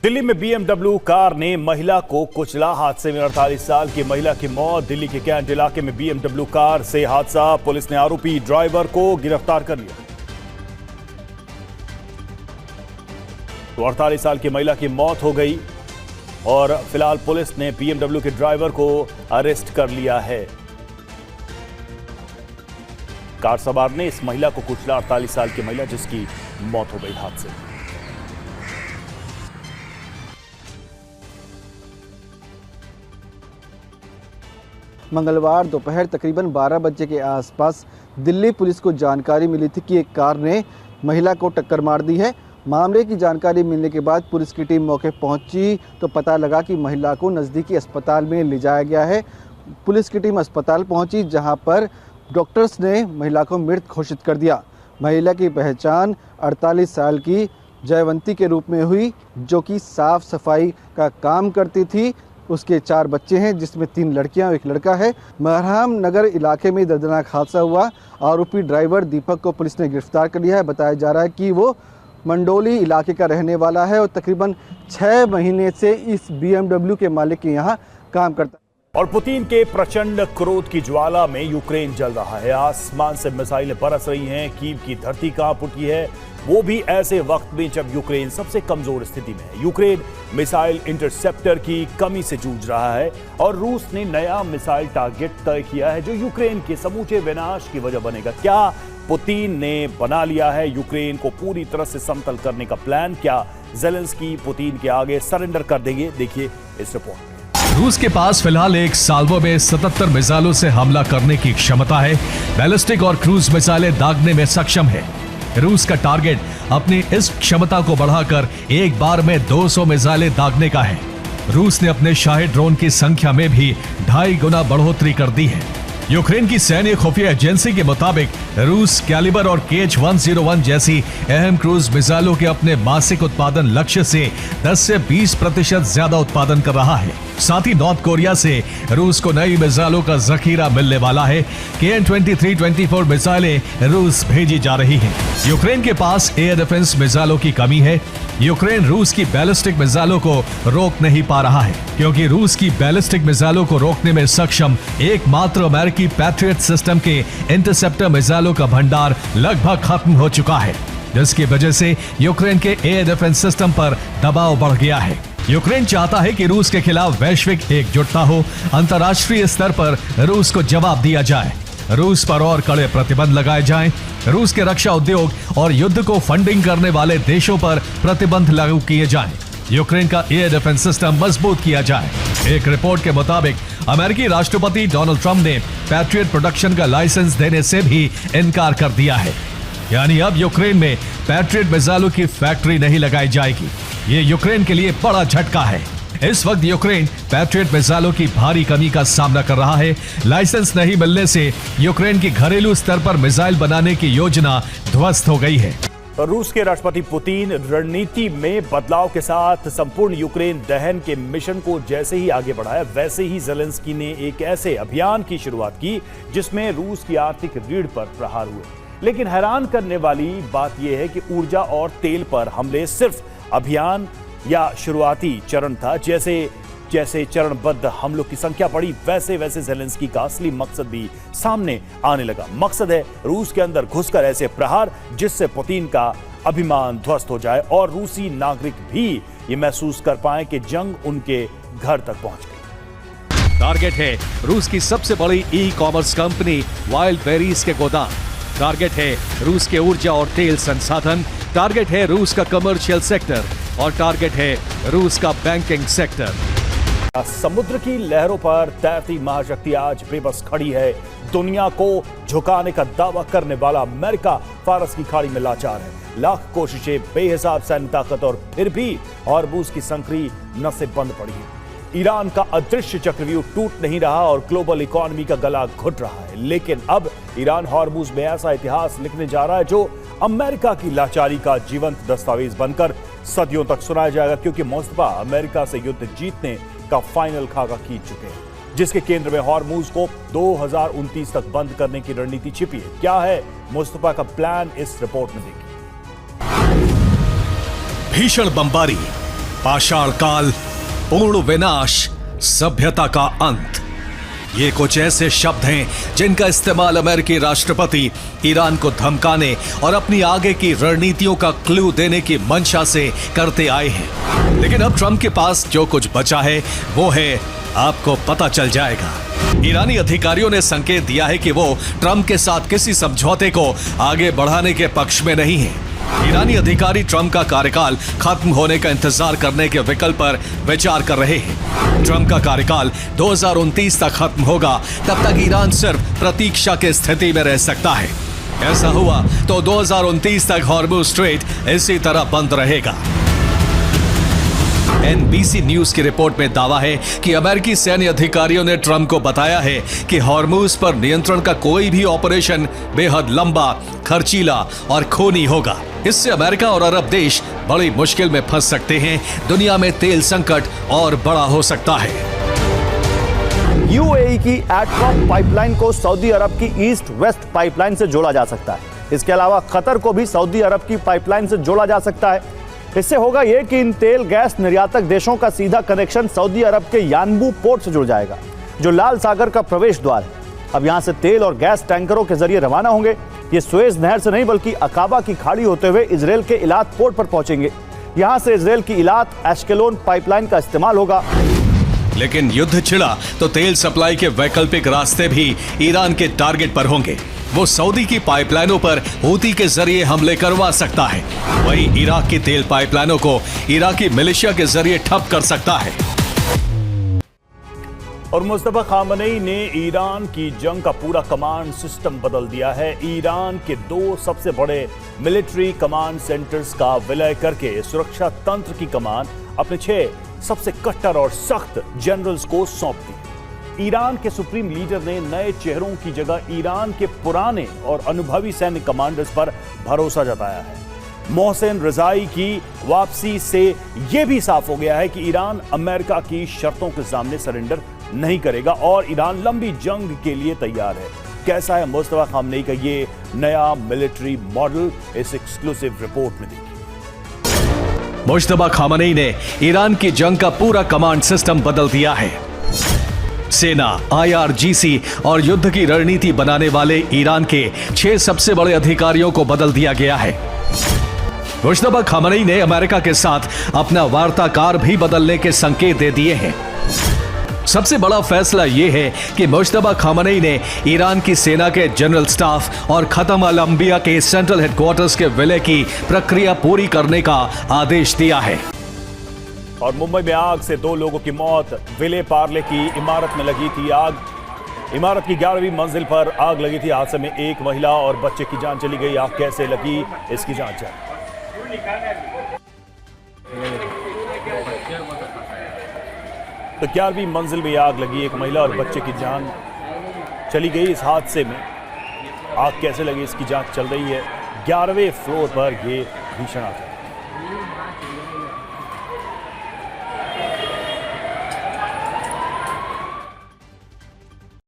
दिल्ली में BMW car ने महिला को कुचला। हादसे में 48 साल की महिला की मौत। दिल्ली के कैंट इलाके में बीएमडब्ल्यू कार से हादसा। पुलिस ने आरोपी ड्राइवर को गिरफ्तार कर लिया। तो 48 साल की महिला की मौत हो गई और फिलहाल पुलिस ने बीएमडब्ल्यू के ड्राइवर को अरेस्ट कर लिया है। कार सवार ने इस महिला को कुचला। 48 साल की महिला जिसकी मौत हो गई हादसे में। मंगलवार दोपहर तकरीबन 12 बजे के आसपास दिल्ली पुलिस को जानकारी मिली थी कि एक कार ने महिला को टक्कर मार दी है। मामले की जानकारी मिलने के बाद पुलिस की टीम मौके पहुंची तो पता लगा कि महिला को नज़दीकी अस्पताल में ले जाया गया है। पुलिस की टीम अस्पताल पहुंची जहां पर डॉक्टर्स ने महिला को मृत घोषित कर दिया। महिला की पहचान 48 साल की जयवंती के रूप में हुई, जो कि साफ सफाई का काम करती थी। उसके 4 बच्चे हैं, जिसमें 3 लड़कियां और 1 लड़का है। महराम नगर इलाके में दर्दनाक हादसा हुआ। आरोपी ड्राइवर दीपक को पुलिस ने गिरफ्तार कर लिया है। बताया जा रहा है कि वो मंडोली इलाके का रहने वाला है और तकरीबन 6 महीने से इस बीएमडब्ल्यू के मालिक के यहाँ काम करता है। और पुतिन के प्रचंड क्रोध की ज्वाला में यूक्रेन जल रहा है। आसमान से मिसाइलें बरस रही हैं। कीव की धरती कांप उठी है, वो भी ऐसे वक्त में जब यूक्रेन सबसे कमजोर स्थिति में है। यूक्रेन मिसाइल इंटरसेप्टर की कमी से जूझ रहा है और रूस ने नया मिसाइल टारगेट तय किया है जो यूक्रेन के समूचे विनाश की वजह बनेगा। क्या पुतिन ने बना लिया है यूक्रेन को पूरी तरह से समतल करने का प्लान? क्या ज़ेलेंस्की पुतिन के आगे सरेंडर कर देंगे? देखिए इस रिपोर्ट में। रूस के पास फिलहाल एक साल्वो में 77 मिसाइलों से हमला करने की क्षमता है। बैलिस्टिक और क्रूज मिसाइलें दागने में सक्षम है। रूस का टारगेट अपनी इस क्षमता को बढ़ाकर एक बार में 200 मिसाइलें दागने का है। रूस ने अपने शाही ड्रोन की संख्या में भी 2.5 गुना बढ़ोतरी कर दी है। यूक्रेन की सैन्य खुफिया एजेंसी के मुताबिक रूस कैलिबर और KH-101 जैसी अहम क्रूज मिसाइलों के अपने मासिक उत्पादन लक्ष्य से 10 से 20% ज्यादा उत्पादन कर रहा है। साथ ही नॉर्थ कोरिया से रूस को नई मिसाइलों का जखीरा मिलने वाला है। KN-23-24 मिसाइलें रूस भेजी जा रही हैं। यूक्रेन के पास एयर डिफेंस मिसाइलों की कमी है। यूक्रेन रूस की बैलिस्टिक मिसाइलों को रोक नहीं पा रहा है, क्योंकि रूस की बैलिस्टिक मिसाइलों को रोकने में सक्षम एकमात्र अमेरिकी पैट्रियट सिस्टम के इंटरसेप्टर मिसाइलों का भंडार लगभग खत्म हो चुका है, जिसकी वजह से यूक्रेन के एयर डिफेंस सिस्टम पर दबाव बढ़ गया है। यूक्रेन चाहता है कि रूस के खिलाफ वैश्विक एकजुटता हो, अंतर्राष्ट्रीय स्तर पर रूस को जवाब दिया जाए, रूस पर और कड़े प्रतिबंध लगाए जाएं, रूस के रक्षा उद्योग और युद्ध को फंडिंग करने वाले देशों पर प्रतिबंध लागू किए जाएं, यूक्रेन का एयर डिफेंस सिस्टम मजबूत किया जाए। एक रिपोर्ट के मुताबिक अमेरिकी राष्ट्रपति डोनाल्ड ट्रंप ने पैट्रियट प्रोडक्शन का लाइसेंस देने से भी इनकार कर दिया है। यानी अब यूक्रेन में पैट्रियट मिसाइलों की फैक्ट्री नहीं लगाई जाएगी। ये यूक्रेन के लिए बड़ा झटका है। इस वक्त यूक्रेन पैट्रियट मिसाइलों की भारी कमी का सामना कर रहा है। लाइसेंस नहीं मिलने से यूक्रेन की घरेलू स्तर पर मिसाइल बनाने की योजना ध्वस्त हो गई है। रूस के राष्ट्रपति पुतिन रणनीति में बदलाव के साथ संपूर्ण यूक्रेन दहन के मिशन को जैसे ही आगे बढ़ाया, वैसे ही ज़ेलेंस्की ने एक ऐसे अभियान की शुरुआत की जिसमें रूस की आर्थिक रीढ़ पर प्रहार हुए। लेकिन हैरान करने वाली बात यह है कि ऊर्जा और तेल पर हमले सिर्फ अभियान या शुरुआती चरण था। जैसे जैसे चरणबद्ध हमलों की संख्या बढ़ी, वैसे वैसे ज़ेलेंस्की का असली मकसद भी सामने आने लगा। मकसद है रूस के अंदर घुसकर ऐसे प्रहार जिससे पुतिन का अभिमान ध्वस्त हो जाए और रूसी नागरिक भी ये महसूस कर पाए कि जंग उनके घर तक पहुंच गई। टारगेट है रूस की सबसे बड़ी ई-कॉमर्स कंपनी वाइल्ड बेरीज के गोदाम। टारगेट है रूस के ऊर्जा और तेल संसाधन। टारगेट है रूस का कमर्शियल सेक्टर और टारगेट है रूस का बैंकिंग सेक्टर। समुद्र की लहरों पर तैरती महाशक्ति आज बेबस खड़ी है। दुनिया को झुकाने का दावा करने वाला अमेरिका फारस की खाड़ी में लाचार है। लाख कोशिशें, बेहिसाब सैन्य ताकत और फिर भी हॉर्मुज़ की संकरी नसें बंद पड़ी है। ईरान का अदृश्य चक्रव्यूह टूट नहीं रहा और ग्लोबल इकोनॉमी का गला घुट रहा है। लेकिन अब ईरान हॉर्मुज़ में ऐसा इतिहास लिखने जा रहा है जो अमेरिका की लाचारी का जीवंत दस्तावेज बनकर सदियों तक सुनाया जाएगा, क्योंकि मुस्तफा अमेरिका से युद्ध जीतने का फाइनल खाका खींच चुके हैं, जिसके केंद्र में हॉर्मुज़ को 2029 तक बंद करने की रणनीति छिपी है। क्या है मुस्तफा का प्लान, इस रिपोर्ट में देखिए। भीषण बमबारी, पाषाण काल, पूर्ण विनाश, सभ्यता का अंत, ये कुछ ऐसे शब्द हैं जिनका इस्तेमाल अमेरिकी राष्ट्रपति ईरान को धमकाने और अपनी आगे की रणनीतियों का क्लू देने की मंशा से करते आए हैं। लेकिन अब ट्रंप के पास जो कुछ बचा है वो है आपको पता चल जाएगा। ईरानी अधिकारियों ने संकेत दिया है कि वो ट्रंप के साथ किसी समझौते को आगे बढ़ाने के पक्ष में नहीं है। ईरानी अधिकारी ट्रंप का कार्यकाल खत्म होने का इंतजार करने के विकल्प पर विचार कर रहे हैं। ट्रंप का कार्यकाल 2029 तक खत्म होगा, तब तक ईरान सिर्फ प्रतीक्षा की स्थिति में रह सकता है। ऐसा हुआ तो 2029 तक हॉर्मुज स्ट्रेट इसी तरह बंद रहेगा। NBC न्यूज की रिपोर्ट में दावा है कि अमेरिकी सैन्य अधिकारियों ने ट्रंप को बताया है कि हॉर्मुज पर नियंत्रण का कोई भी ऑपरेशन बेहद लंबा, खर्चीला और खूनी होगा। इससे अमेरिका और अरब देश बड़ी मुश्किल में फंस सकते हैं। दुनिया में तेल संकट और बड़ा हो सकता है। यूएई की एटरॉप पाइपलाइन को सऊदी अरब की ईस्ट वेस्ट पाइपलाइन से जोड़ा जा सकता है। इसके अलावा कतर को भी सऊदी अरब की पाइपलाइन से जोड़ा जा सकता है। इससे होगा यह कि इन तेल गैस निर्यातक देशों का सीधा कनेक्शन सऊदी अरब के यानबू पोर्ट से जुड़ जाएगा, जो लाल सागर का प्रवेश द्वार है। अब यहां से तेल और गैस टैंकरों के जरिए रवाना होंगे। ये सुएज नहर से नहीं बल्कि अकाबा की खाड़ी होते हुए इजराइल के इलात पोर्ट पर पहुंचेंगे। यहां से इजराइल की इलात एश्केलोन पाइपलाइन का इस्तेमाल होगा। लेकिन युद्ध छिड़ा तो तेल सप्लाई के वैकल्पिक रास्ते भी ईरान के टारगेट पर होंगे। वो सऊदी की पाइपलाइनों पर हूती के जरिए हमले करवा सकता है। वहीं इराक की तेल पाइपलाइनों को इराकी मिलिशिया के जरिए ठप कर सकता है। और मुस्तफा खामनेई ने ईरान की जंग का पूरा कमांड सिस्टम बदल दिया है। ईरान के 2 सबसे बड़े मिलिट्री कमांड सेंटर्स का विलय करके सुरक्षा तंत्र की कमान अपने 6 सबसे कट्टर और सख्त जनरल्स को सौंप दी। ईरान के सुप्रीम लीडर ने नए चेहरों की जगह ईरान के पुराने और अनुभवी सैन्य कमांडर्स पर भरोसा जताया है। मोहसिन रजाई की वापसी से यह भी साफ हो गया है कि ईरान अमेरिका की शर्तों के सामने सरेंडर नहीं करेगा और ईरान लंबी जंग के लिए तैयार है। कैसा है मुस्तफा खामनेई का ये नया मिलिट्री मॉडल, इस एक्सक्लूसिव रिपोर्ट में देखिए। मुस्तफा खामनेई ने ईरान की जंग का पूरा कमांड सिस्टम बदल दिया है। सेना, IRGC और युद्ध की रणनीति बनाने वाले ईरान के 6 सबसे बड़े अधिकारियों को बदल दिया गया है। मुस्तफा खामनेई ने अमेरिका के साथ अपना वार्ताकार भी बदलने के संकेत दे दिए हैं। सबसे बड़ा फैसला यह है कि मुस्तफा खामनेई ने ईरान की सेना के जनरल स्टाफ और खतम अल अंबिया के सेंट्रल हेडक्वार्टर्स के विलय की प्रक्रिया पूरी करने का आदेश दिया है। और मुंबई में आग से 2 लोगों की मौत। विले पार्ले की इमारत में लगी थी आग। इमारत की 11वीं मंजिल पर आग लगी थी। हादसे में 1 महिला और बच्चे की जान चली गई। आग कैसे लगी, इसकी जांच है। तो 11वीं मंजिल में आग लगी, 1 महिला और बच्चे की जान चली गई। इस हादसे में आग कैसे लगी, इसकी जांच चल रही है। 11वें फ्लोर पर यह भीषण आग है।